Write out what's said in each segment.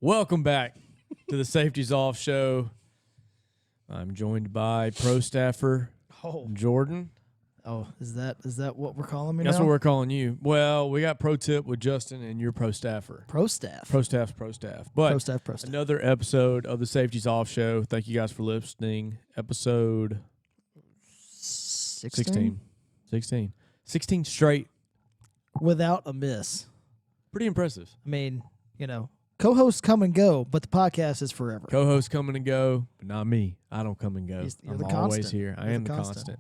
Welcome back to the Safeties Off Show. I'm joined by pro staffer Jordan. Oh, is that what we're calling me That's now? what we're calling you. Well, we got pro tip with Justin, and you're pro staffer. Pro staff. Pro staff. But Pro staff. another episode of the Safeties Off Show. Thank you guys for listening. Episode 16. 16 straight. Without a miss. Pretty impressive. I mean, co-hosts come and go, but the podcast is forever. Co-hosts coming and go, but not me. I don't come and go. You're I'm the always constant. here. I am the constant.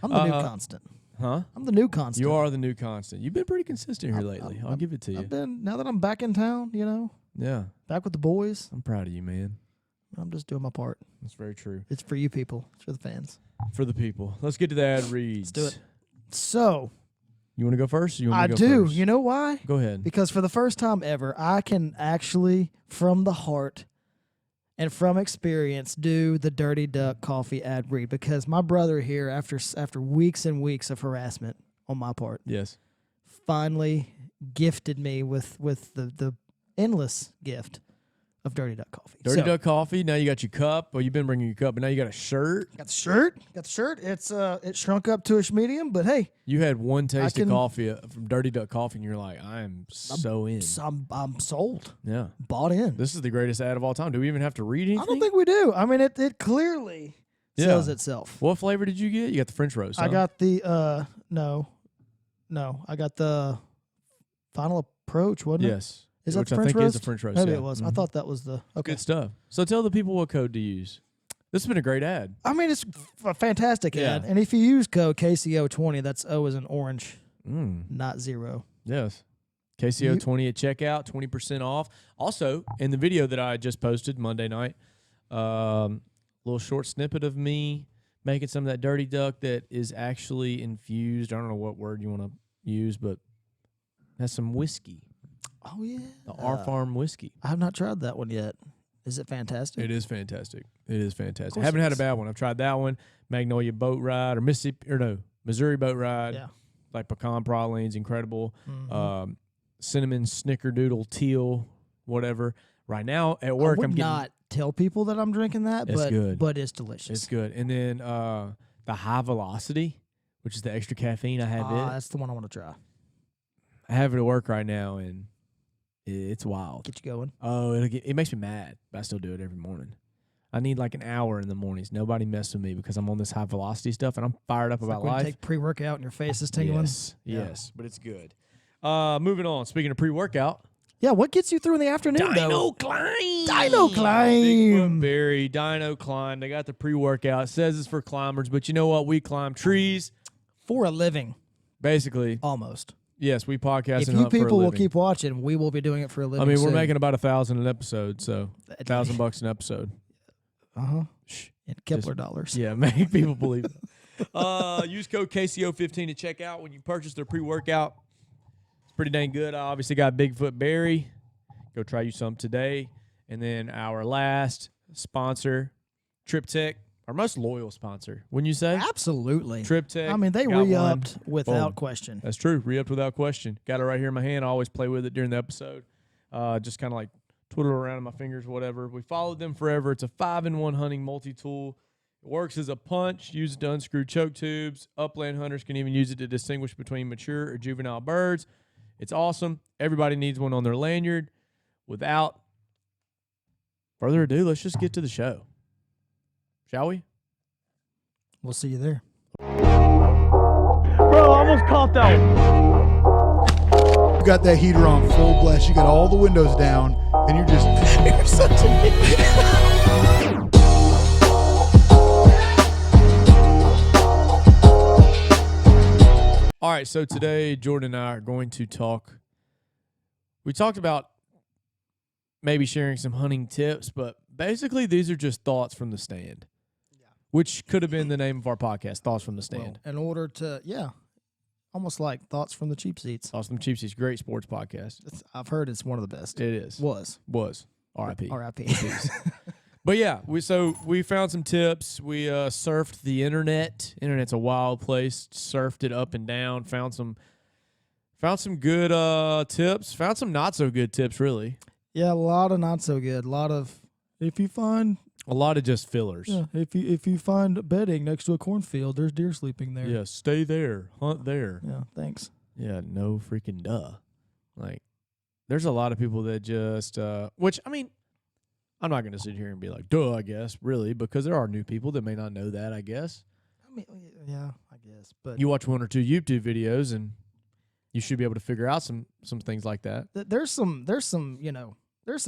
I'm the new constant. Huh? I'm the new constant. You are the new constant. You've been pretty consistent here lately. I'll give it to you. Now that I'm back in town, Yeah. back with the boys, I'm proud of you, man. I'm just doing my part. That's very true. It's for you people. It's for the fans. For the people. Let's get to the ad reads. Let's do it. So, You want to go first? Or you want I me to go do. first? You know why? Go ahead. Because for the first time ever, I can actually, from the heart and from experience, do the Dirty Duck Coffee ad read. Because my brother here, after weeks and weeks of harassment on my part, Yes. finally gifted me with the endless gift of Dirty Duck Coffee. Dirty So, Duck Coffee. Now you got your cup. Well, you've been bringing your cup, but now you got a shirt. got the shirt. It's it shrunk up to a medium, but hey, You had one taste of can- coffee from Dirty Duck Coffee, and you're like, I am so in. I'm sold, Yeah. bought in. This is the greatest ad of all time. Do we even have to read anything? I don't think we do. I mean, it clearly sells itself. What flavor did you get? You got the French roast. I huh? got the I got the Final Approach, wasn't it? Yes. Is that Which the I French think roast? is a French roast. Maybe yeah. it was. I Mhm. thought that was the okay. Good stuff. So tell the people what code to use. This has been a great ad. I mean, it's a fantastic Yeah. ad, and if you use code KCO20, that's O as in orange, Mm. not zero. Yes. KCO20 at checkout, 20% off. Also, in the video that I just posted Monday night, little short snippet of me making some of that dirty duck that is actually infused. I don't know what word you want to use, but has some whiskey. Oh yeah, The R Farm whiskey. I have not tried that one yet. Is it fantastic? It is fantastic. It is fantastic. course Haven't it had a is. bad one. I've tried that one, Magnolia Boat Ride, or Missouri Boat Ride. Yeah. Like pecan pralines, incredible. Mhm. Cinnamon snickerdoodle teal, whatever. Right now at I work, would I'm getting not tell people that I'm drinking that, It's but good. but it's delicious. it's good. And then the High Velocity, which is the extra caffeine. I have it. That's the one I want to try. I have it at work right now, and it's wild. Get you going. Oh, it makes me mad, but I still do it every morning. I need like an hour in the mornings. Nobody mess with me because I'm on this high velocity stuff, and I'm fired up It's about like when you life. take pre-workout and your face is tingling. Yes, Yeah. yes, but it's good. Moving on. Speaking of pre-workout, Yeah, what gets you through in the afternoon, though? Climb. Dino Climb. Bigfoot Berry, Dino Climb. They got the pre-workout. It says it's for climbers, but you know what? We climb trees. For a living, Basically, almost. yes, we podcast If and you hunt for a people will living. keep watching, we will be doing it for a living. I mean, we're soon. making about 1,000 an episode, so $1,000 an episode. Shh. in Kepler dollars. Yeah, make people believe it. Use code KCO15 to check out when you purchase their pre-workout. It's pretty dang good. I obviously got Bigfoot Berry. Go try you some today. And then our last sponsor, TripTech, our most loyal sponsor. Wouldn't you say? Absolutely. TripTech. I mean, they got one. re-upped without Boom. question. That's true. Re-upped without question. Got it right here in my hand. I always play with it during the episode. Just kind of like twiddle around in my fingers, whatever. We followed them forever. It's a 5-in-1 hunting multi-tool. It works as a punch. Use it to unscrew choke tubes. Upland hunters can even use it to distinguish between mature or juvenile birds. It's awesome. Everybody needs one on their lanyard. Without further ado, let's just get to the show. Shall we? We'll see you there. Bro, I almost caught that one. You got that heater on full blast. You got all the windows down, and you're just you're such a All right, so today Jordan and I are going to talk. We talked about maybe sharing some hunting tips, but basically these are just thoughts from the stand, which could have been the name of our podcast, Thoughts from the Stand. Well, in order to, almost like Thoughts from the Cheap Seats. Thoughts from the Cheap Seats, great sports podcast. I've heard it's one of the best. It is. Was. R.I.P. R.I.P. But yeah, we found some tips. We surfed the internet. Internet's a wild place. Surfed it up and down. Found some good tips. Found some not so good tips, really. Yeah, a lot of not so good. A lot of if you find A lot of just fillers. if you find bedding next to a cornfield, there's deer sleeping there. Yeah, stay there, hunt there. Yeah, thanks. Yeah, no freaking duh. Like, there's a lot of people that just, which, I mean, I'm not going to sit here and be like, duh, I guess, really, because there are new people that may not know that, I guess. I mean, yeah, I guess. But You watch one or two YouTube videos and you should be able to figure out some things like that. there's some there's some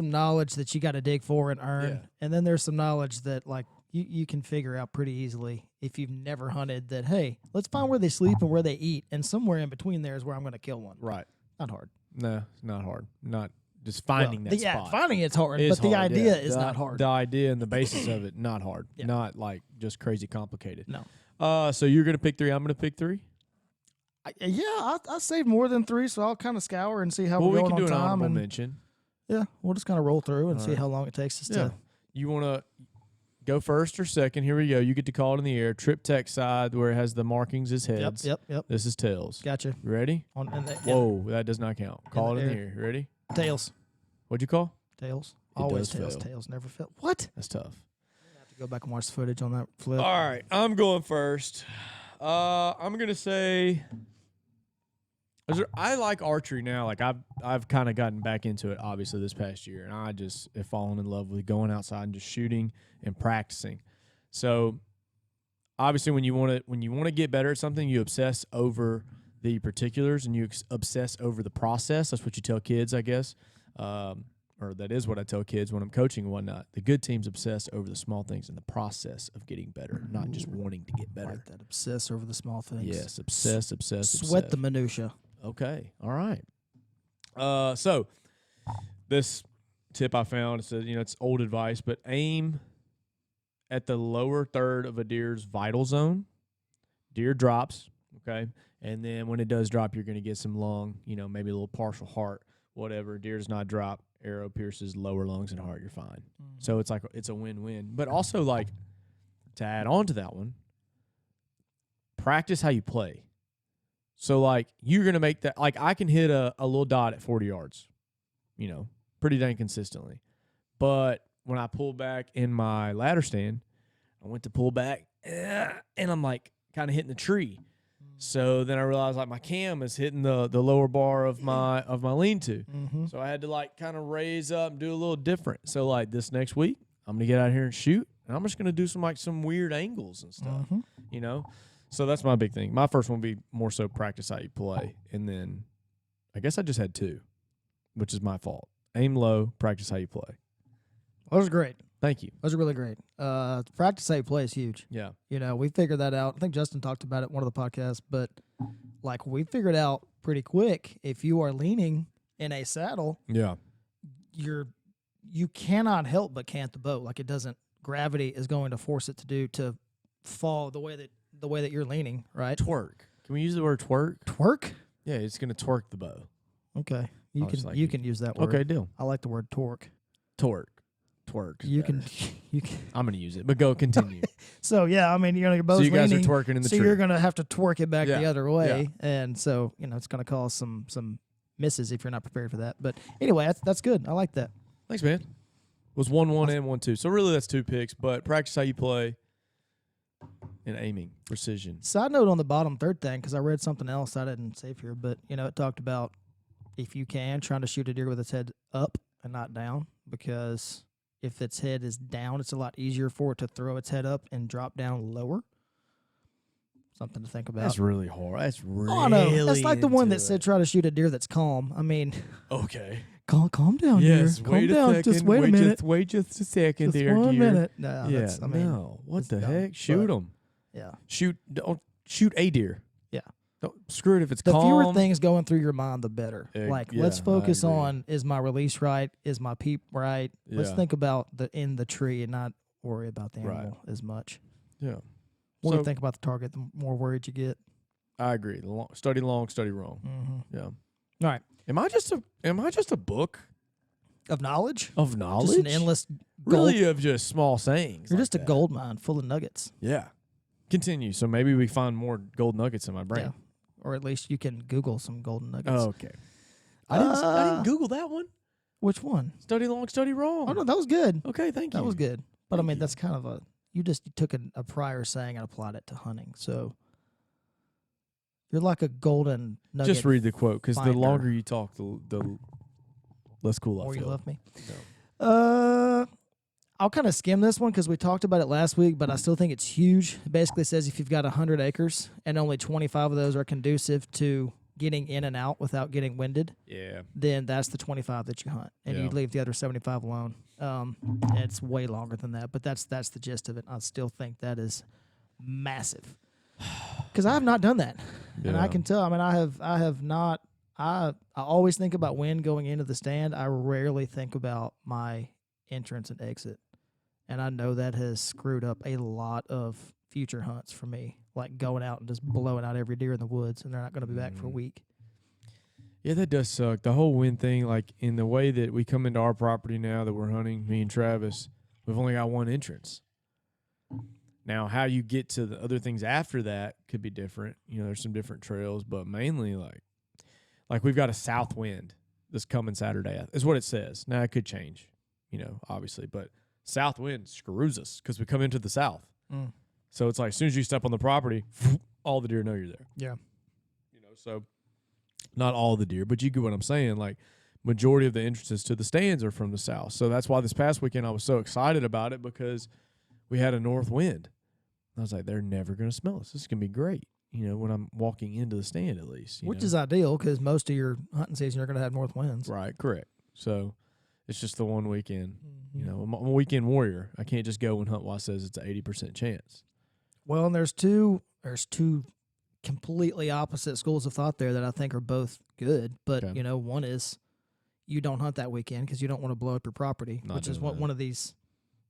knowledge that you got to dig for and earn, Yeah. and then there's some knowledge that like you can figure out pretty easily if you've never hunted. That hey, let's find where they sleep and where they eat, and somewhere in between there is where I'm going to kill one. Right. Not hard. No, it's not hard. Not just finding Well, that yeah, spot. finding it's hard, It's but the hard, idea yeah. is not hard. The idea and the basis of it, not hard. Yeah. Not like just crazy complicated. No. So you're going to pick 3. I'm going to pick 3. I saved more than 3, so I'll kind of scour and see how Well, we're we going can do on an time. honorable And mention. yeah, we'll just kind of roll through and All see right. how long it takes us Yeah. to. You want to go first or second? Here we go. You get to call it in the air. Trip tech side where it has the markings as heads. Yep. This is tails. Gotcha. You ready? On and Whoa, that does not count. Call the it in the air. air. You ready? tails. What'd you call? Tails. It Always does tails. fail. Tails never fail. What? That's tough. I have to go back and watch the footage on that flip. All right, I'm going first. I'm gonna say I like archery now. Like I've kind of gotten back into it obviously this past year, and I just have fallen in love with going outside and just shooting and practicing. So obviously, when you want to get better at something, you obsess over the particulars and you obsess over the process. That's what you tell kids, I guess. Or that is what I tell kids when I'm coaching and whatnot. The good teams obsess over the small things and the process of getting better, not just wanting to get better. Like that. Obsess over the small things. Yes, obsess. Sweat the minutia. Okay, all right. So this tip I found, it says, it's old advice, but aim at the lower third of a deer's vital zone. Deer drops, okay? And then when it does drop, you're going to get some lung, maybe a little partial heart, whatever. Deer does not drop. Arrow pierces lower lungs and heart, you're fine. So it's a win-win. But also, like, to add on to that one, practice how you play. So, like, you're going to make that, like, I can hit a little dot at 40 yards, pretty dang consistently. But when I pull back in my ladder stand, I went to pull back, and I'm, like, kind of hitting the tree. So then I realized, like, my cam is hitting the lower bar of my lean-to. Mm-hmm. So I had to, like, kind of raise up and do a little different. So, like, this next week, I'm going to get out here and shoot, and I'm just going to do some weird angles and stuff, So that's my big thing. My first one would be more so practice how you play. And then I guess I just had 2, which is my fault. Aim low, practice how you play. That was great. Thank you. Those are really great. Practice how you play is huge. Yeah. We figured that out. I think Justin talked about it in one of the podcasts, but like we figured out pretty quick, if you are leaning in a saddle, Yeah. you cannot help but cant the bow. Like gravity is going to force it to fall the way that you're leaning, right? Twerk. Can we use the word twerk? Twerk? Yeah, it's going to twerk the bow. Okay. I was like, You can use that word. Okay, deal. I like the word torque. Twerk. Twerk. You can. I'm going to use it, but go continue. So yeah, I mean, your So bow's you guys leaning, are twerking in the so tree. you're gonna have to twerk it back Yeah. the other way, and so it's gonna cause some misses if you're not prepared for that. But anyway, that's good. I like that. Thanks, man. It was 1-1 and 1-2. So really that's 2 picks, but practice how you play and aiming, precision. Side note on the bottom third thing, because I read something else I didn't save here, but it talked about if you can trying to shoot a deer with its head up and not down, because if its head is down, it's a lot easier for it to throw its head up and drop down lower. Something to think about. That's really hard. That's really Oh no, that's like the one that into said try to shoot a deer that's calm. I mean, okay. calm down, Yes, deer. wait Calm down. a second. Just wait a minute. Wait just a second Just there, one dear. minute. No, Yeah, that's, I mean, no. What it's the dumb, heck? Shoot but- them. yeah. Don't shoot a deer. Yeah. Don't screw it if it's The calm. fewer things going through your mind, the better. Like, let's yeah, I focus agree. on, is my release right? Is my peep right? Let's Yeah. think about in the tree and not worry about the Right. animal as much. Yeah. The more you So- think about the target, the more worried you get. I agree. Study long, study wrong. Mm-hmm. Yeah. All right. Am I just a book Of knowledge? of knowledge? Just an endless gold. really of just small sayings. You're like just a that. gold mine full of nuggets. Yeah. Continue. So maybe we find more gold nuggets in my brain. Yeah. Or at least you can Google some golden nuggets. Oh, okay. I didn't Google that one. Which one? Study long, study wrong. Oh no, that was good. Okay, thank you. That was good. But I Thank mean, you. that's kind of you took a prior saying and applied it to hunting. So you're like a golden nugget. Just read the quote, because the finder. longer you talk, the less cool I Or feel. you love me. No. I'll kind of skim this one because we talked about it last week, but I still think it's huge. It basically says if you've got 100 acres and only 25 of those are conducive to getting in and out without getting winded, Yeah. then that's the 25 that you hunt, and you Yeah. leave the other 75 alone. It's way longer than that, but that's the gist of it. I still think that is massive because I have not done that, and I Yeah. can tell. I mean, I have not. I always think about wind going into the stand. I rarely think about my entrance and exit, and I know that has screwed up a lot of future hunts for me, like going out and just blowing out every deer in the woods, and they're not going to be back for a week. Yeah, that does suck. The whole wind thing, like in the way that we come into our property now that we're hunting, me and Travis, we've only got one entrance. Now, how you get to the other things after that could be different. You know, there's some different trails, but mainly like we've got a south wind this coming Saturday, is what it says. Now, it could change, you know, obviously, but south wind screws us because we come into the south. Mm. So it's like as soon as you step on the property, all the deer know you're there. Yeah. You know, so not all the deer, but you get what I'm saying. Like majority of the entrances to the stands are from the south. So that's why this past weekend I was so excited about it, because we had a north wind. I was like, they're never going to smell us. This is going to be great. You know, when I'm walking into the stand at least. Which is ideal because most of your hunting season you're going to have north winds. right, correct. So it's just the one weekend. Mm-hmm. You know, I'm a weekend warrior. I can't just go and hunt while it says it's an 80% chance. Well, and there's two completely opposite schools of thought there that I think are both good. But Okay. you know, one is you don't hunt that weekend because you don't want to blow up your property, Not which is doing what that. one of these,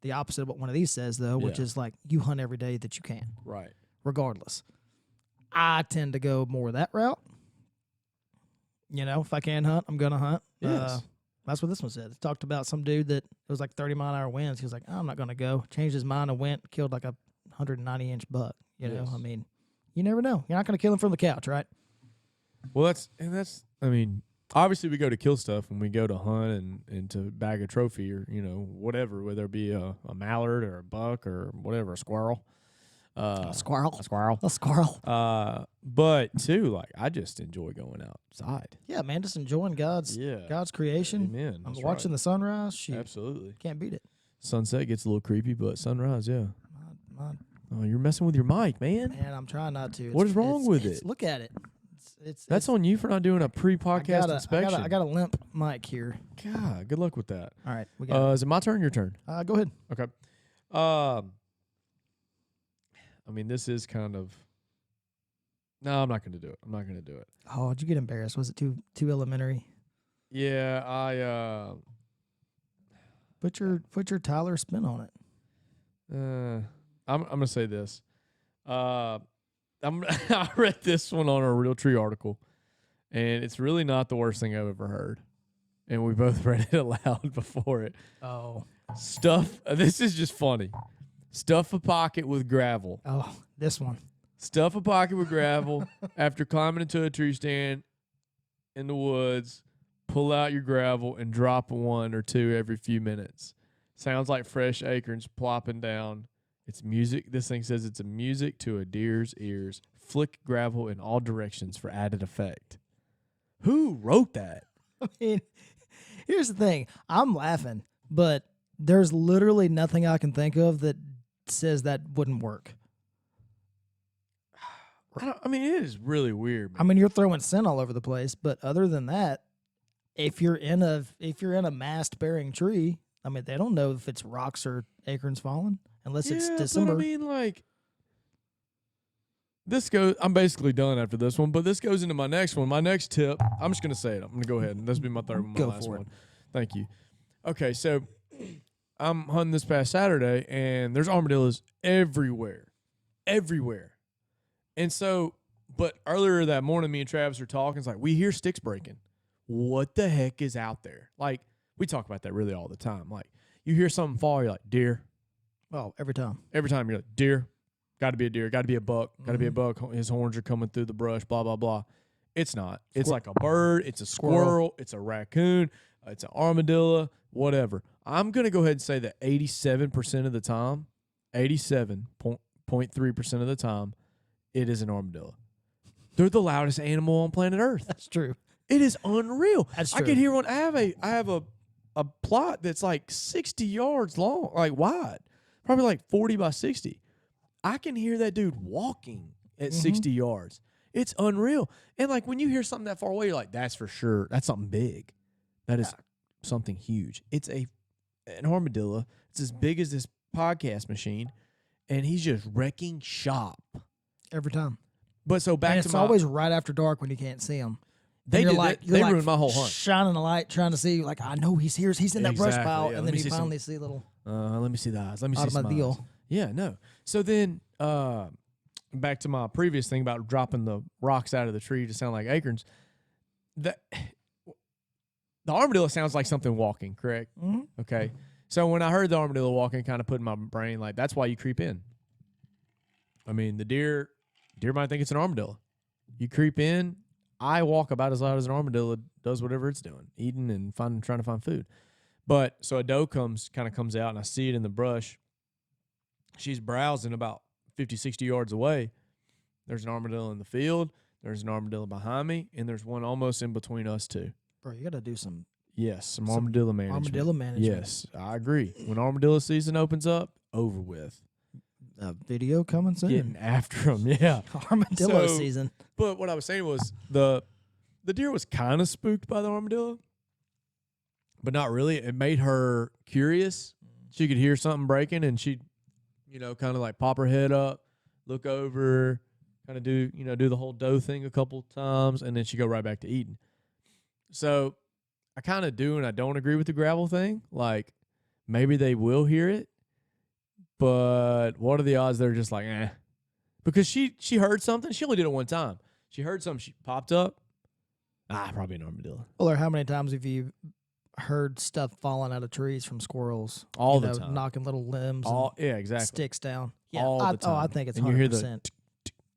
the opposite of what one of these says though, which Yeah. is like you hunt every day that you can, Right. regardless. I tend to go more that route. You know, if I can hunt, I'm gonna hunt. Yes. That's what this one said. It talked about some dude that it was like 30-mile-an-hour winds. He was like, oh, I'm not going to go. Changed his mind and went, killed like a 190-inch buck. You know, Yes. I mean, you never know. You're not going to kill him from the couch, right? Well, I mean, obviously we go to kill stuff when we go to hunt and to bag a trophy or, you know, whatever, whether it be a mallard or a buck or whatever, a squirrel. A squirrel. A squirrel. A squirrel. But too, like, I just enjoy going outside. Yeah, man, just enjoying God's creation. Amen. I'm That's watching right. the sunrise. Shoot, Absolutely. can't beat it. Sunset gets a little creepy, but sunrise, yeah. My, Oh, you're messing with your mic, man. man, I'm trying not to. What is wrong with it? Look at it. It's That's on you for not doing a pre-podcast inspection. I got a limp mic here. God, good luck with that. All right, we got Is it my turn? Your turn. Go ahead. Okay. I mean, this is kind of. No, I'm not going to do it. I'm not going to do it. Oh, did you get embarrassed? Was it too elementary? Yeah, I. Put your Tyler spin on it. I'm gonna say this. I read this one on a Realtree article, and it's really not the worst thing I've ever heard. And we both read it aloud before it. Oh. Stuff. This is just funny. Stuff a pocket with gravel. Oh, this one. Stuff a pocket with gravel after climbing into a tree stand in the woods. Pull out your gravel and drop one or two every few minutes. Sounds like fresh acorns plopping down. It's music. This thing says it's a music to a deer's ears. Flick gravel in all directions for added effect. Who wrote that? I mean, here's the thing. I'm laughing, but there's literally nothing I can think of that says that wouldn't work. I mean, it is really weird, man. I mean, you're throwing scent all over the place, but other than that, if you're in a mast bearing tree, I mean, they don't know if it's rocks or acorns falling unless it's December. But I mean, like, this goes. I'm basically done after this one, but this goes into my next one. My next tip. I'm just gonna say it. I'm gonna go ahead and this will be my third one, my Go last for it. one. Thank you. Okay, so I'm hunting this past Saturday, and there's armadillos everywhere. And so, but earlier that morning, me and Travis were talking. It's like, we hear sticks breaking. What the heck is out there? Like, we talk about that really all the time. Like, you hear something fall, you're like, deer. Oh, every time. Every time you're like, deer. Got to be a deer. Got to be a buck. Got to be a buck. His horns are coming through the brush, blah, blah, blah. It's not. It's like a bird. It's a squirrel. It's a raccoon. it's an armadillo, whatever. I'm going to go ahead and say that 87% of the time, 87.3% of the time, it is an armadillo. They're the loudest animal on planet Earth. That's true. It is unreal. That's I true. can hear one. I have a plot that's like 60 yards long, like wide, probably like 40 by 60. I can hear that dude walking at 60 yards. It's unreal. And like when you hear something that far away, you're like, that's for sure. That's something big. That is something huge. It's an armadillo. It's as big as this podcast machine, and he's just wrecking shop. Every time. But so back And to it's my, always right after dark when you can't see him. they You're did like, that. They you're ruined my whole hunt. shining a light, trying to see, like, I know he's here. He's in that brush Exactly, pile. yeah. And Let then me you see some- finally see a little Let me see the eyes. Let me see some eyes. automobile. Yeah, no. So then back to my previous thing about dropping the rocks out of the tree to sound like acorns. The armadillo sounds like something walking, correct? Mm-hmm. Okay. So when I heard the armadillo walking, kind of put in my brain, like, that's why you creep in. I mean, the deer might think it's an armadillo. You creep in, I walk about as loud as an armadillo does whatever it's doing, eating and trying to find food. But so a doe comes out, and I see it in the brush. She's browsing about 50, 60 yards away. There's an armadillo in the field. There's an armadillo behind me, and there's one almost in between us two. Bro, you got to do some Yes, some armadillo management. armadillo management. Yes, I agree. When armadillo season opens up, over with. Video coming soon. Getting after them, yeah. Armadillo So- season. But what I was saying was the deer was kind of spooked by the armadillo, but not really. It made her curious. She could hear something breaking, and she'd, kind of like pop her head up, look over, kind of do the whole doe thing a couple times, and then she'd go right back to eating. So I kind of do and I don't agree with the gravel thing. Like, maybe they will hear it, but what are the odds they're just like, eh? Because she heard something. She only did it one time. She heard something. She popped up. Probably an armadillo. Well, or how many times have you heard stuff falling out of trees from squirrels? All the time. Knocking little limbs Yeah, and exactly. sticks down. Yeah, All the I time. think it's And you hear the 100%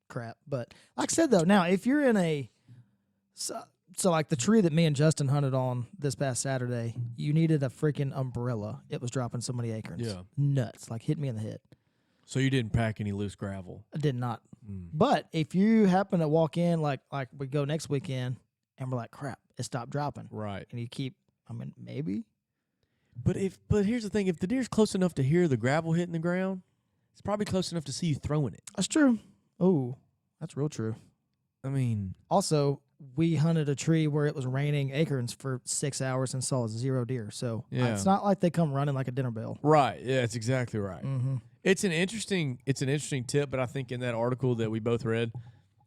crap. But like I said, though, now if you're in a so like the tree that me and Justin hunted on this past Saturday, you needed a freaking umbrella. It was dropping so many acorns. Yeah. Nuts. Like hit me in the head. So you didn't pack any loose gravel. I did not. Mm. But if you happen to walk in like we go next weekend and we're like, crap, it stopped dropping. Right. And you keep, maybe. But here's the thing, if the deer's close enough to hear the gravel hitting the ground, it's probably close enough to see you throwing it. That's true. Oh, that's real true. I mean, Also, we hunted a tree where it was raining acorns for 6 hours and saw 0 deer. So Yeah. it's not like they come running like a dinner bell. right. Yeah, that's exactly right. Mm-hmm. It's an interesting tip, but I think in that article that we both read,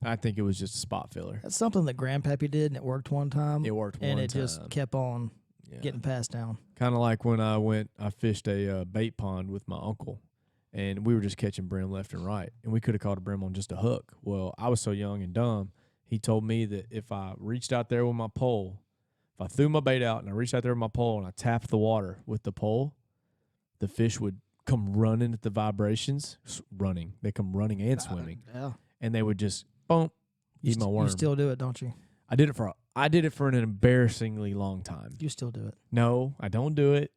I think it was just a spot filler. That's something that Grandpappy did, and it worked one time. It worked and one it just time. kept on Yeah. getting passed down. Kind of like when I fished a bait pond with my uncle, and we were just catching brim left and right, and we could have caught a brim on just a hook. Well, I was so young and dumb, he told me that if I reached out there with my pole, if I threw my bait out and I reached out there with my pole and I tapped the water with the pole, the fish would come running at the vibrations, running. They come running and swimming, Yeah. and they would just boom, eat my worm. You still do it, don't you? I did it for an embarrassingly long time. You still do it. No, I don't do it.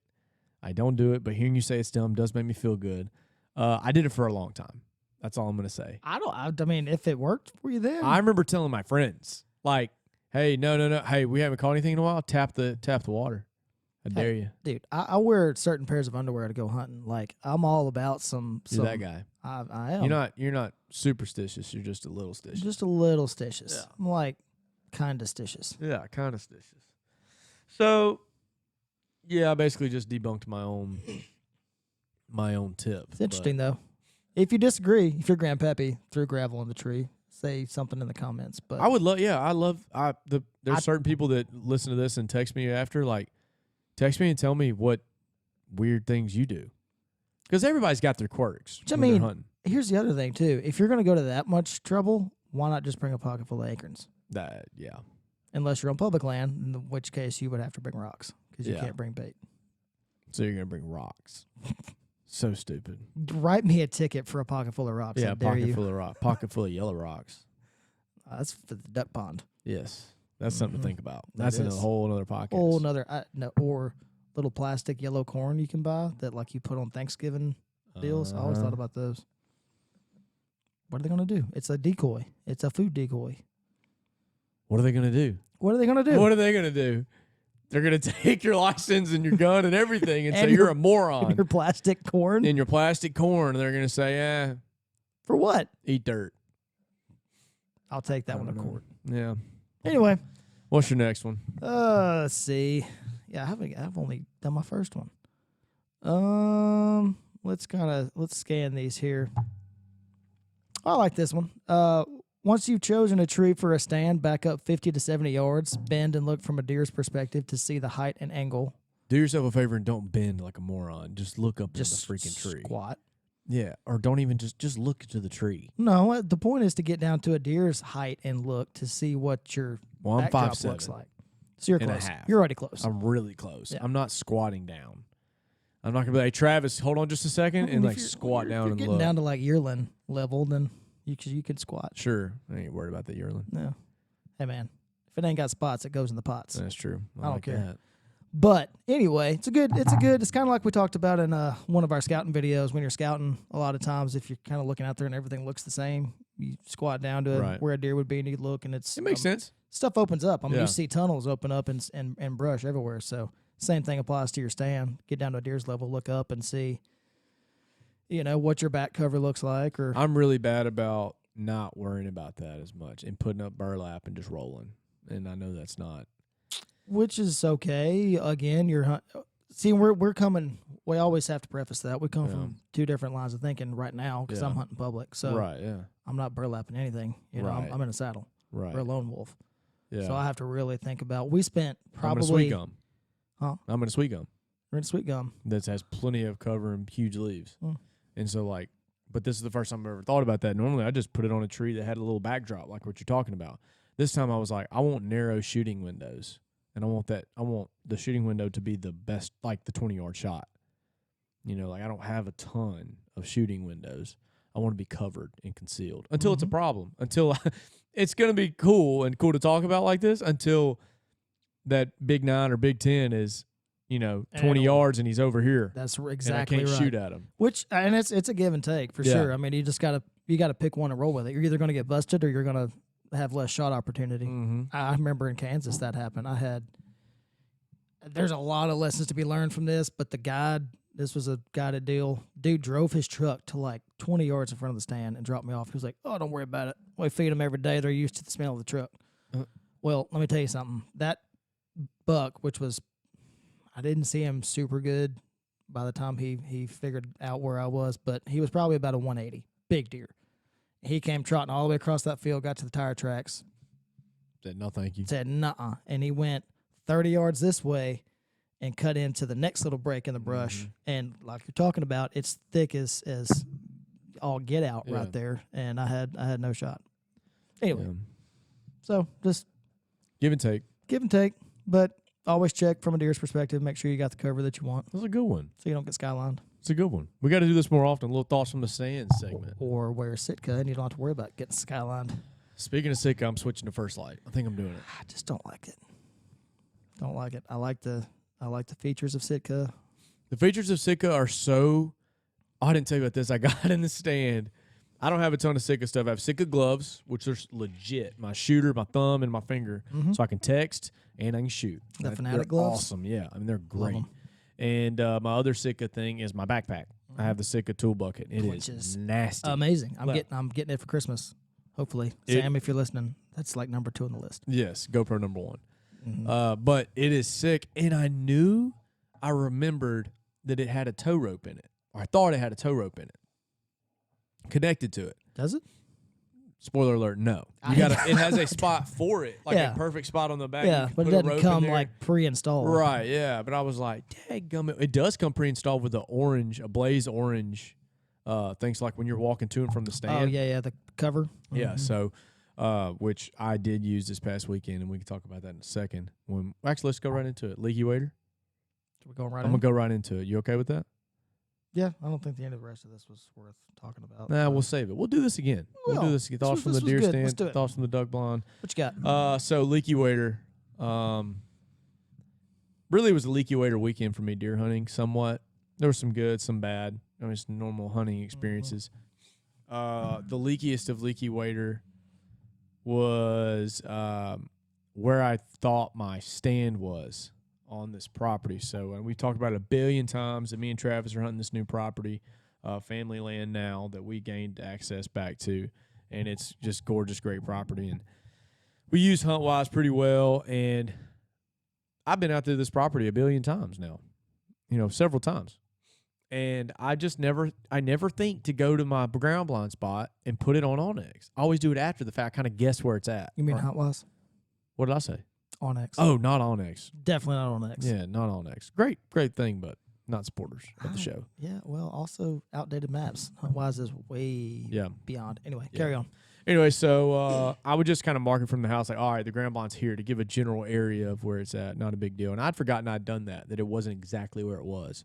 But hearing you say it's dumb does make me feel good. I did it for a long time. That's all I'm gonna say. I mean, if it worked for you then. I remember telling my friends, like, "Hey, no. Hey, we haven't caught anything in a while. Tap the water. I dare you." Dude, I wear certain pairs of underwear to go hunting. Like, I'm all about some. You're that guy. I am. You're not superstitious. You're just a little stitious. Just a little stitious. Yeah. I'm like, kind of stitious. Yeah, kind of stitious. So, yeah, I basically just debunked my own tip. It's interesting, though. If you disagree, if your grandpappy threw gravel in the tree, say something in the comments. But I would love, there's certain people that listen to this and text me after, like, text me and tell me what weird things you do. Because everybody's got their quirks. Which, I when they're mean, hunting. here's the other thing, too. If you're going to go to that much trouble, why not just bring a pocket full of acorns? Yeah. Unless you're on public land, in which case you would have to bring rocks because you Yeah. can't bring bait. So you're going to bring rocks. So stupid. Write me a ticket for a pocket full of rocks. Yeah, I dare pocket you. full of rock. Pocket full of yellow rocks. That's for the duck pond. Yes. That's something to Mhm. think about. That That's is. a whole another podcast. Whole another no, or little plastic yellow corn you can buy that like you put on Thanksgiving deals. I always Uh-huh. thought about those. What are they gonna do? It's a decoy. It's a food decoy. What are they gonna do? What are they gonna do? What are they gonna do? They're gonna take your license and your gun and everything and, And say you're your- a moron. Your plastic corn In your plastic corn, and they're gonna say, for what? eat dirt. I'll take that I one to don't know. court. Yeah. Anyway, What's your next one? let's see. Yeah, I've only done my first one. Let's scan these here. I like this one. Once you've chosen a tree for a stand, back up 50 to 70 yards, bend and look from a deer's perspective to see the height and angle. Do yourself a favor and don't bend like a moron. Just look up Just at the freaking tree. squat. Yeah, or don't even just look to the tree. No, the point is to get down to a deer's height and look to see what your Well, I'm backdrop 5'7". looks like. So you're and a close. half. You're already close. I'm really close. Yeah. I'm not squatting down. I'm not gonna be like, Travis, hold on just a second, and If like you're- squat if down you're and getting look. down to like yearling level, then you could squat. Sure, I ain't worried about the yearling. No. Hey man, if it ain't got spots, it goes in the pots. That's true. I don't like care. that. But anyway, it's kind of like we talked about in one of our scouting videos. When you're scouting, a lot of times if you're kind of looking out there and everything looks the same, you squat down to Right. where a deer would be and you look, and it's It makes sense. stuff opens up. I mean, Yeah. you see tunnels open up and brush everywhere. So same thing applies to your stand. Get down to a deer's level, look up and see, what your back cover looks like. Or I'm really bad about not worrying about that as much and putting up burlap and just rolling. And I know that's not. which is okay. Again, we're coming. We always have to preface that we come Yeah. from two different lines of thinking right now because I'm Yeah. hunting public, so Right. Yeah. I'm not burlapping anything. Right. I'm in a saddle. Right. We're a lone wolf, Yeah. so I have to really think about. We spent I'm probably gonna sweet gum. Huh? I'm gonna sweet gum. we're in sweet gum. That has plenty of cover and huge leaves. Mm. And so like, but this is the first time I've ever thought about that. Normally I just put it on a tree that had a little backdrop, like what you're talking about. This time I was like, I want narrow shooting windows. And I want the shooting window to be the best, like the 20-yard shot. Like I don't have a ton of shooting windows. I want to be covered and concealed until it's a problem. Until it's going to be cool to talk about like this until that Big 9 or Big 10 is, 20 And- yards and he's over here. That's And I exactly can't right. shoot at him. And it's a give and take for Yeah. sure. I mean, you gotta pick one and roll with it. You're either gonna get busted or you're gonna have less shot opportunity. Mm-hmm. I remember in Kansas that happened. There's a lot of lessons to be learned from this, but this was a guided deal. Dude drove his truck to like 20 yards in front of the stand and dropped me off. He was like, "Oh, don't worry about it. We feed them every day. They're used to the smell of the truck." Well, let me tell you something. That buck, which was, I didn't see him super good by the time he figured out where I was, but he was probably about a 180. Big deer. He came trotting all the way across that field, got to the tire tracks, Said no, thank you. said, "Nuh-uh," and he went 30 yards this way and cut into the next little break in the brush. And like you're talking about, it's thick as all get out Yeah. right there, and I had no shot. Anyway, Yeah. so just Give and take. give and take, but always check from a deer's perspective. Make sure you got the cover that you want, That's a good one. so you don't get skylined It's a good one. We got to do this more often. Little thoughts from the sand segment. or wear Sitka, and you don't have to worry about getting skylined. Speaking of Sitka, I'm switching to First Light. I think I'm doing it. I just don't like it. Don't like it. I like the features of Sitka. The features of Sitka are so. Oh, I didn't tell you about this. I got in the stand. I don't have a ton of Sitka stuff. I have Sitka gloves, which are legit. My shooter, my thumb, and my finger, so I can text and I can shoot. The They're Fanatic gloves? awesome. Yeah, I mean they're Love great. 'em. And my other Sitka thing is my backpack. I have the Sitka tool bucket. It Which is nasty. Amazing. I'm Well- getting it for Christmas. Hopefully, It- Sam, if you're listening, that's like number 2 on the list. Yes, GoPro number 1. Mm-hmm. But it is sick, and I remembered that it had a tow rope in it, or I thought it had a tow rope in it, connected to it. Does it? Spoiler alert: no. I- It has a spot for it, like Yeah. a perfect spot on the back. Yeah, You can but it put a doesn't rope in come there. like pre-installed. Right, yeah. But I was like, dadgummit. It does come pre-installed with a blaze orange. Things like when you're walking to and from the stand. Oh yeah, the cover. Yeah, Mhm. so which I did use this past weekend, and we can talk about that in a second. Actually, let's go right into it. Leaky waiter. We're going right. I'm gonna go right into it. You okay with that? Yeah, I don't think the end of the rest of this was worth talking about. Nah, we'll save it. We'll do this again. We'll do this again. Thoughts from the deer Let's stand. do it. Thoughts from the duck blind. What you got? So leaky wader. Really, it was a leaky wader weekend for me deer hunting. Somewhat. There was some good, some bad. I mean, it's normal hunting experiences. The leakiest of leaky wader was where I thought my stand was on this property. So we've talked about it a billion times that me and Travis are hunting this new property, family land now that we gained access back to, and it's just gorgeous, great property. And we use HuntWise pretty well, and I've been out to this property a billion times now, several times. And I never think to go to my ground blind spot and put it on Onyx. I always do it after the fact, kind of guess where it's at. You mean HuntWise? What did I say? Onyx. Oh, not Onyx. Definitely not Onyx. Yeah, not Onyx. Great thing, but not supporters of the show. Yeah, well, also outdated maps. HuntWise is way beyond. Anyway, carry on. Anyway, so I would just kind of mark it from the house, like, all right, the ground blind's here, to give a general area of where it's at. Not a big deal. And I'd forgotten I'd done that it wasn't exactly where it was.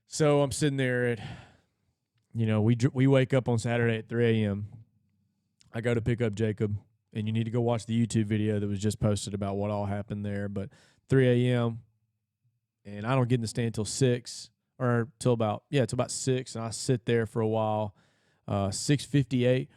So I'm sitting there at, we wake up on Saturday at 3 a.m. I go to pick up Jacob, and you need to go watch the YouTube video that was just posted about what all happened there. But 3 a.m., and I don't get in the stand till 6, or till about 6, and I sit there for a while. 6:58,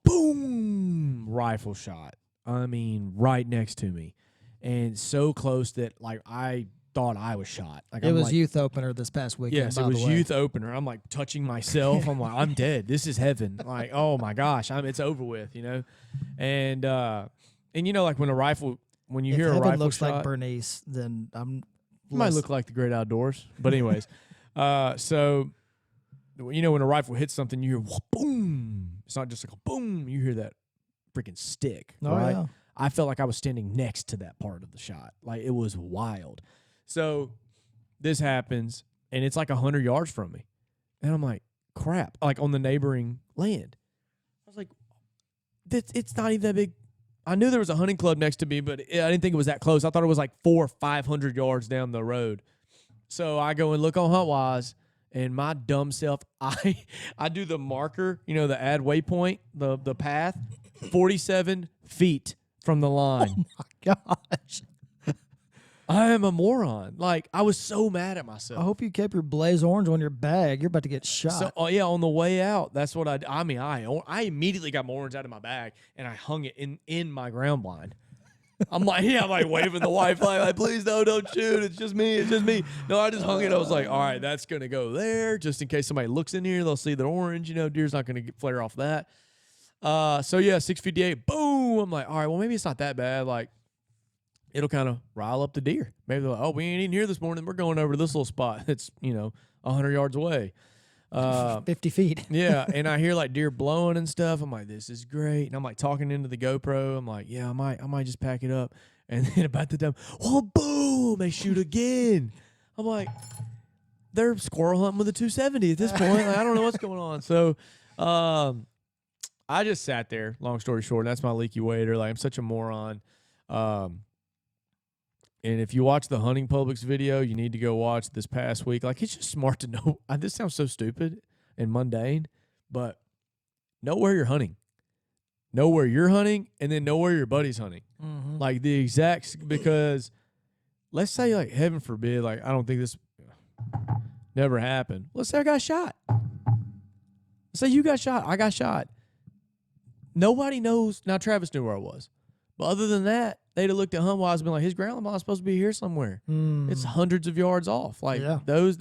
boom, rifle shot. I mean, right next to me, and so close that I thought I was shot. It was youth opener this past weekend. Yes, it was youth opener. I'm like touching myself. I'm like, I'm dead. This is heaven. Like, oh my gosh, it's over with, And like when a rifle, when you hear a rifle looks shot, like Bernice, then I'm might look like the great outdoors. But anyways, so when a rifle hits something, you hear boom. It's not just like a boom. You hear that freaking stick. Oh, right? yeah. I felt like I was standing next to that part of the shot. Like, it was wild. So this happens, and it's like 100 yards from me. And I'm like, crap, like on the neighboring land. I was like, it's not even that big. I knew there was a hunting club next to me, but I didn't think it was that close. I thought it was like 400 or 500 yards down the road. So I go and look on HuntWise, and my dumb self, I do the marker, the add waypoint, the path, 47 feet from the line. Oh my gosh. I am a moron. Like, I was so mad at myself. I hope you kept your Blaze Orange on your bag. You're about to get shot. So, on the way out, that's what I immediately got my orange out of my bag, and I hung it in my ground blind. I'm like waving the white flag, like, please don't shoot. It's just me. No, I just hung it. I was like, all right, that's going to go there just in case somebody looks in here. They'll see the orange. Deer's not going to flare off that. 6:58, boom. I'm like, all right, well, maybe it's not that bad. Like, it'll kind of rile up the deer. Maybe they're like, oh, we ain't even here this morning. We're going over to this little spot. It's, 100 yards away. 50 feet. Yeah, and I hear like deer blowing and stuff. I'm like, this is great. And I'm like talking into the GoPro. I'm like, yeah, I might just pack it up. And then about the time, boom, they shoot again. I'm like, they're squirrel hunting with a 270 at this point. Like, I don't know what's going on. So I just sat there, long story short. That's my leaky wader. Like, I'm such a moron. And if you watch the Hunting Publics video, you need to go watch this past week. Like, it's just smart to know. This sounds so stupid and mundane, but know where you're hunting. Know where you're hunting, and then know where your buddy's hunting. Mm-hmm. Like, the exact, because let's say, like, heaven forbid, like, I don't think this never happened. Let's say I got shot. Let's say you got shot. I got shot. Nobody knows. Now, Travis knew where I was. But other than that, they'd have looked at HuntWise and been like, his ground blind's supposed to be here somewhere. It's hundreds of yards off. Like, those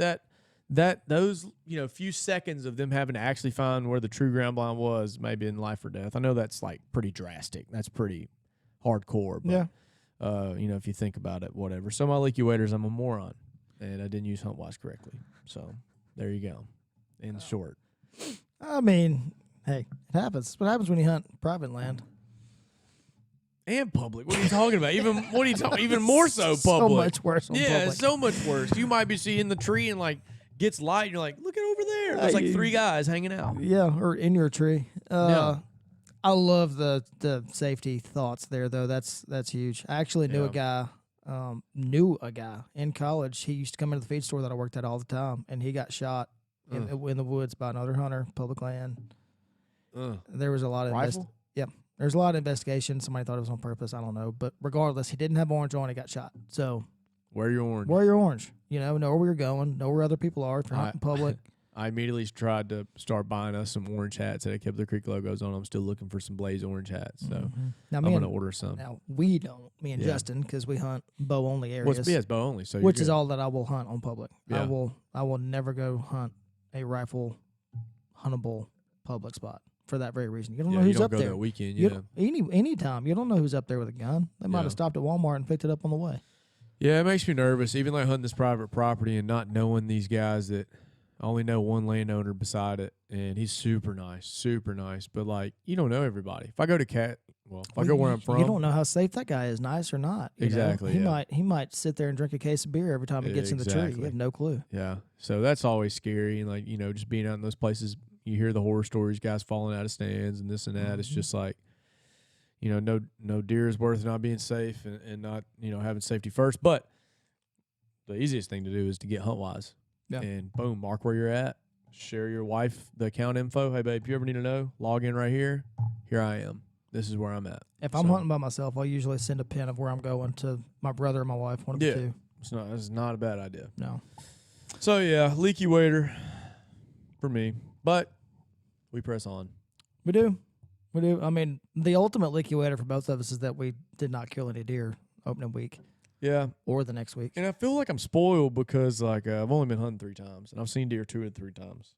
few seconds of them having to actually find where the true ground blind was, maybe in life or death. I know that's like pretty drastic. That's pretty hardcore. But, if you think about it, whatever. So my leaky waders, I'm a moron, and I didn't use HuntWise correctly. So there you go. In short. I mean, hey, it happens. What happens when you hunt private land? And public. What are you talking about? Even more so public. So much worse on public. So much worse. You might be seeing the tree and like gets light and you're like, look at over there. There's like 3 guys hanging out. Yeah, or in your tree. I love the safety thoughts there though. That's huge. I actually knew a guy knew a guy in college. He used to come into the feed store that I worked at all the time, and he got shot in the woods by another hunter, public land. There was a lot of Rifle? There's a lot of investigation. Somebody thought it was on purpose. I don't know, but regardless, he didn't have orange on. He got shot. So Wear your orange. wear your orange. Know where you're going. Know where other people are. If you're hunting public. I immediately tried to start buying us some orange hats that kept the Creek logos on. I'm still looking for some Blaze orange hats, so Now, I'm going to order some. Now we don't. Me and Justin, because we hunt bow only areas. It's bow only, so which is all that I will hunt on public. Yeah. I will never go hunt a rifle huntable public spot for that very reason. You don't know you who's don't up go there. that weekend. You Yeah, don't- any time you don't know who's up there with a gun. They might Yeah. have stopped at Walmart and picked it up on the way. yeah, it makes me nervous. Even like hunting this private property and not knowing these guys that I only know one landowner beside it, and he's super nice. But like, you don't know everybody. If I go to if I go where I'm from, you don't know how safe that guy is, nice or not. you know? Exactly, He yeah. might sit there and drink a case of beer every time he gets in the tree. Exactly. You have no clue. Yeah, so that's always scary. And like, just being out in those places, you hear the horror stories, guys falling out of stands and this and that. It's just like, no deer is worth not being safe and not having safety first. But the easiest thing to do is to get HuntWise. Yeah. And boom, mark where you're at. Share your wife the account info. Hey babe, if you ever need to know, log in right here. Here I am. This is where I'm at. If I'm hunting by myself, I'll usually send a pin of where I'm going to my brother or my wife, one of the two. It's not a bad idea. No. So yeah, leaky wader for me, but we press on. We do. I mean, the ultimate leaky waiter for both of us is that we did not kill any deer opening week Yeah, or the next week. and I feel like I'm spoiled because like I've only been hunting 3 times, and I've seen deer 2 or 3 times.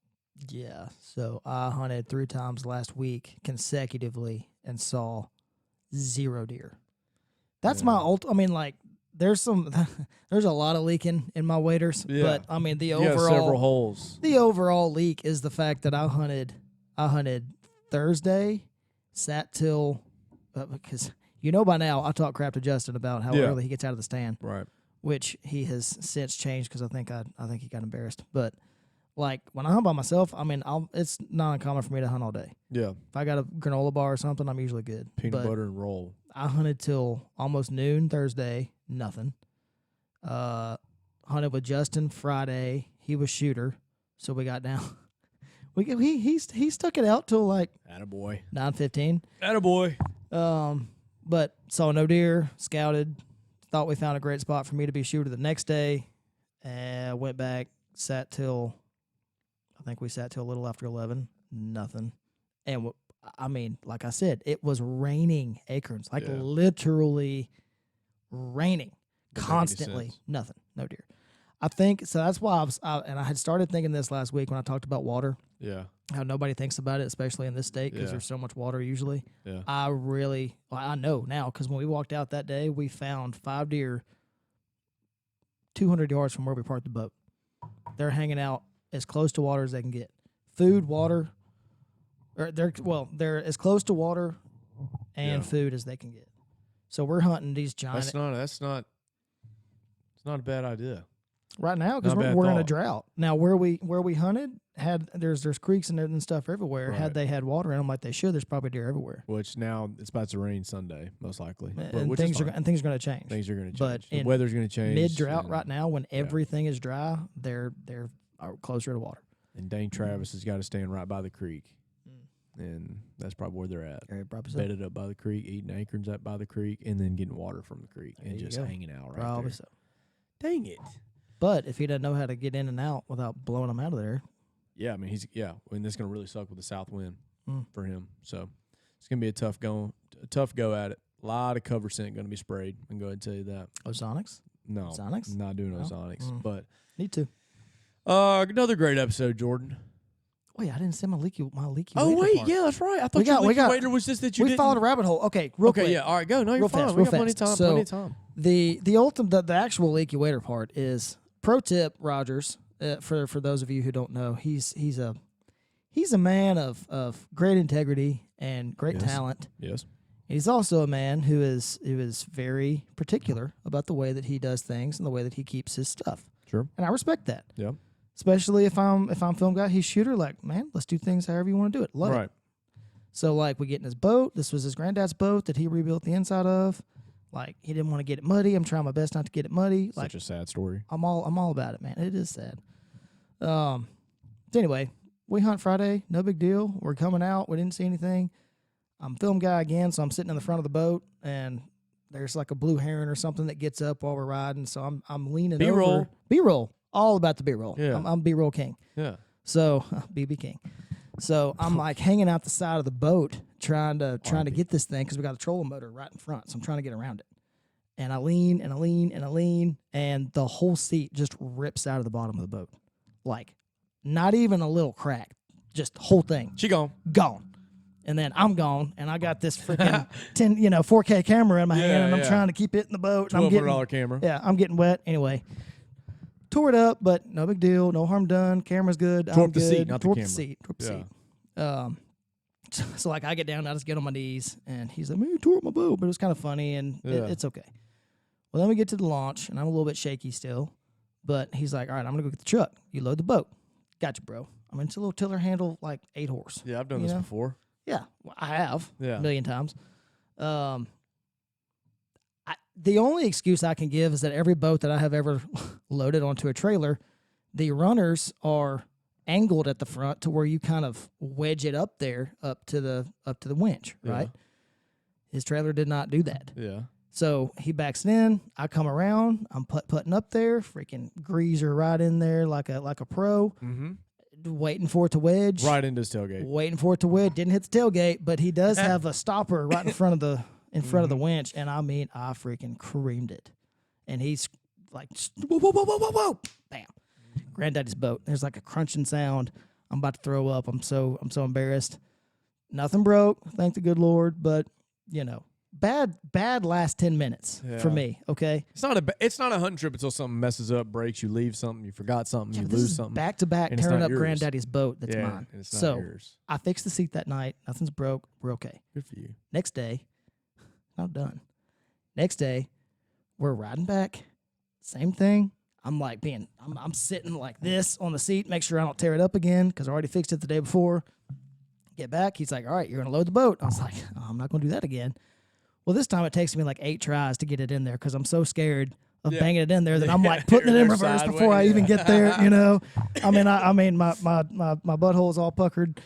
Yeah. So I hunted 3 times last week consecutively and saw 0 deer. That's my I mean, like, there's a lot of leaking in my waders, Yeah. but I mean You got several holes. the overall leak is the fact that I hunted Thursday, sat till because by now I talk crap to Justin about how Yeah. early he gets out of the stand, Right. which he has since changed because I think he got embarrassed. But like when I hunt by myself, I mean, it's not uncommon for me to hunt all day. Yeah. If I got a granola bar or something, I'm usually good. Peanut But butter and roll. I hunted till almost noon Thursday, nothing. Hunted with Justin Friday. He was shooter, so we got down. He stuck it out till like Attaboy. 9:15. Attaboy. But saw no deer. Scouted. Thought we found a great spot for me to be shooter the next day. Went back. Sat till a little after 11. Nothing. And I mean, like I said, it was raining acorns, like Yeah. literally raining Doesn't make any constantly. sense. Nothing, no deer. I think so. That's why I had started thinking this last week when I talked about water, Yeah. how nobody thinks about it, especially in this state because Yeah. there's so much water usually. Yeah. I know now because when we walked out that day, we found 5 deer 200 yards from where we parked the boat. They're hanging out as close to water as they can get. Food, water, or they're as close to water and Yeah. food as they can get. So we're hunting these giant It's not a bad idea. right now because Not a bad we're in a thought. drought. Now where we hunted had there's creeks and stuff everywhere. Right. Had they had water in them like they should, there's probably deer everywhere. Which now it's about to rain Sunday, most likely. And which is things are fine. going to change. Things are going to change. But The in weather's going to change. Mid drought and- right now, when everything is dry, they're closer to water. And Dane Travis has got to stand right by the creek. And that's probably where they're at. Very probably so. Bedded up by the creek, eating acorns up by the creek, and then getting water from the creek There and you just go. hanging out right Probably there. so. Dang it. But if he doesn't know how to get in and out without blowing them out of there, Yeah, I mean, and this is going to really suck with the south wind Mm. for him. So it's going to be a tough go at it. A lot of cover scent going to be sprayed. I can go ahead and tell you that. Ozonics No, Ozonics? not doing No? Ozonics. Mm. But need to. another great episode, Jordan. Wait, I didn't send my leaky. Oh, waiter wait, part. yeah, that's right. I thought We got- your we leaky got- waiter was just that you We didn't. followed a rabbit hole. Okay, real Okay, quick. yeah, all right, go. No, you're Real fine. fast, We real got plenty of fast. time. So- Plenty of time. The ultimate the actual leaky waiter part is pro tip. Rogers, for those of you who don't know, he's a man of great integrity and great Yes. talent. Yes. He's also a man who is very particular about the way that he does things and the way that he keeps his stuff. Sure. And I respect that. Yeah. Especially if I'm film guy, he's shooter. Like, man, let's do things however you want to do it. Love it. Right. So like we get in his boat. This was his granddad's boat that he rebuilt the inside of. Like he didn't want to get it muddy. I'm trying my best not to get it muddy. Like Such a sad story. I'm all about it, man. It is sad. So anyway, we hunt Friday. No big deal. We're coming out. We didn't see anything. I'm film guy again, so I'm sitting in the front of the boat, and there's like a blue heron or something that gets up while we're riding. So I'm leaning B-roll. over. B-roll. All about the B-roll. Yeah. I'm B-roll king. Yeah. So BB king. So I'm like hanging out the side of the boat trying to get this thing because we got a trolling motor right in front. So I'm trying to get around it. And I lean and I lean and I lean, and the whole seat just rips out of the bottom of the boat. Like, not even a little crack. Just whole thing. She gone. Gone. And then I'm gone, and I got this freaking 4K camera in my hand, and I'm trying to keep it in the boat. And I'm $1,200 camera. Yeah, I'm getting wet. Anyway, tore it up, but no big deal. No harm done. Camera's good. Tore I'm up the good. seat, not the Tore up camera. the seat. Tore up the Yeah. seat. So like I get down, I just get on my knees, and he's like, "Man, you tore up my boat," but it was kind of funny, and Yeah. it's okay. Well, then we get to the launch, and I'm a little bit shaky still, but he's like, "All right, I'm gonna go get the truck. You load the boat." Gotcha, bro. I mean, it's a little tiller handle, like 8 horse. Yeah, I've done You this know? before. Yeah, well, I have Yeah. a million times. The only excuse I can give is that every boat that I have ever loaded onto a trailer, the runners are angled at the front to where you kind of wedge it up there up to the winch, Yeah. right? His trailer did not do that. Yeah. So he backs it in. I come around. I'm putting up there. Freaking greaser right in there like a pro, Mm-hmm. waiting for it to wedge. Right into his tailgate. Waiting for it to wedge. Didn't hit the tailgate, but he does have a stopper right in front of the Mm-hmm. winch, and I mean, I freaking creamed it. And he's like, whoa, whoa, whoa, whoa, whoa, whoa, bam. Granddaddy's boat. There's like a crunching sound. I'm about to throw up. I'm so embarrassed. Nothing broke, thank the good Lord, but you know, bad last 10 minutes for Yeah. me. Okay, It's not a hunting trip until something messes up, breaks, you leave something, you forgot something, you this lose is something. back to back and it's tearing not up yours. Granddaddy's boat. That's yeah, mine. and it's not So yours. I fixed the seat that night. Nothing's broke. We're okay. Good for you. Next day, not done. Next day, we're riding back. Same thing. I'm like I'm sitting like this on the seat, make sure I don't tear it up again because I already fixed it the day before. Get back. He's like, all right, you're going to load the boat. I was like, oh, I'm not going to do that again. Well, this time it takes me like 8 tries to get it in there because I'm so scared of Yeah. banging it in there that I'm like putting it in They're reverse before I sideways, even yeah. get there, you know? I mean, my butthole's all puckered.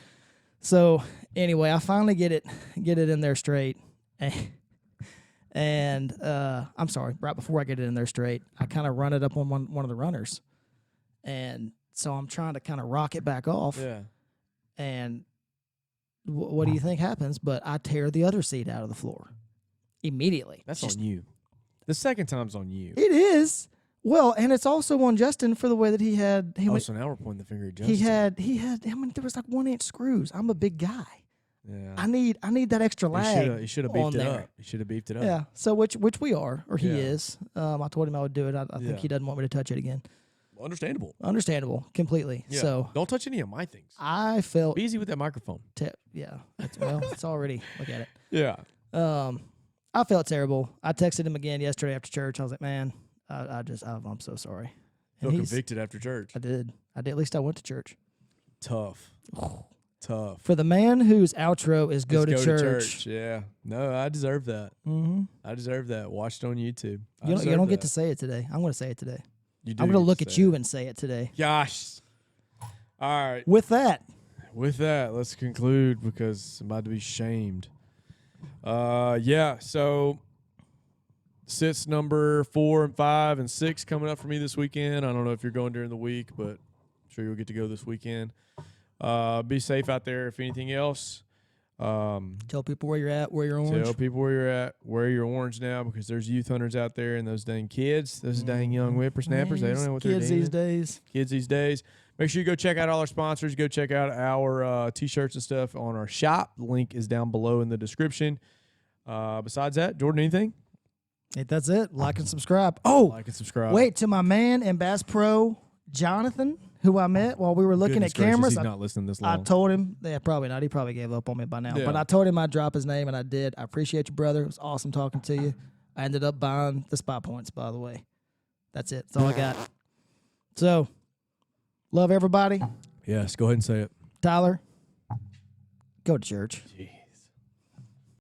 So anyway, I finally get it in there straight. And I'm sorry, right before I get it in there straight, I kind of run it up on one of the runners. And so I'm trying to kind of rock it back off. Yeah. And what do you think happens? But I tear the other seat out of the floor immediately. That's Just- on you. The second time's on you. It is. Well, and it's also on Justin for the way that he went, So now we're pointing the finger at Justin. he had I mean there was like 1-inch screws. I'm a big guy. Yeah. I need that extra lag. You should have on beefed it there. up. You should have beefed it up. Yeah. So which we are, or he Yeah. is. I told him I would do it. I Yeah. think he doesn't want me to touch it again. Understandable. Understandable, completely. Yeah. So Don't touch any of my things. I felt Be easy with that microphone. yeah. It's already look at it. Yeah. I felt terrible. I texted him again yesterday after church. I was like, man, I'm so sorry. Feel convicted after church. I did. At least I went to church. Tough. Tough. For the man whose outro is go, Let's to, church. Yeah. No, I deserve that. Mm-hmm. I deserve that. Watched it on YouTube. You don't get to say it today. I'm going to say it today. You do I'm going to get look say at you it. and say it today. Gosh. All right. With that, With that, let's conclude because I'm about to be shamed. Yeah. So sits number 4 and 5 and 6 coming up for me this weekend. I don't know if you're going during the week, but I'm sure you'll get to go this weekend. Be safe out there. If anything else, tell people where you're at, where you're orange. tell people where you're at, where you're orange now, because there's youth hunters out there and those dang kids, those dang young whippersnappers. They don't know what they're kids doing. these days. Kids these days. Make sure you go check out all our sponsors. Go check out our T-shirts and stuff on our shop. The link is down below in the description. Besides that, Jordan, anything? Hey, that's it. Like and subscribe. Oh, Like and subscribe. wait, to my man and Bass Pro Jonathan, who I met while we were looking Goodness at cameras. gracious, he's not listening this I long. told him, yeah, probably not. He probably gave up on me by now. Yeah. But I told him I'd drop his name, and I did. I appreciate you, brother. It was awesome talking to you. I ended up buying the spot points, by the way. That's it. That's all I got. So, love everybody. Yes, go ahead and say it. Tyler, go to church. Gee.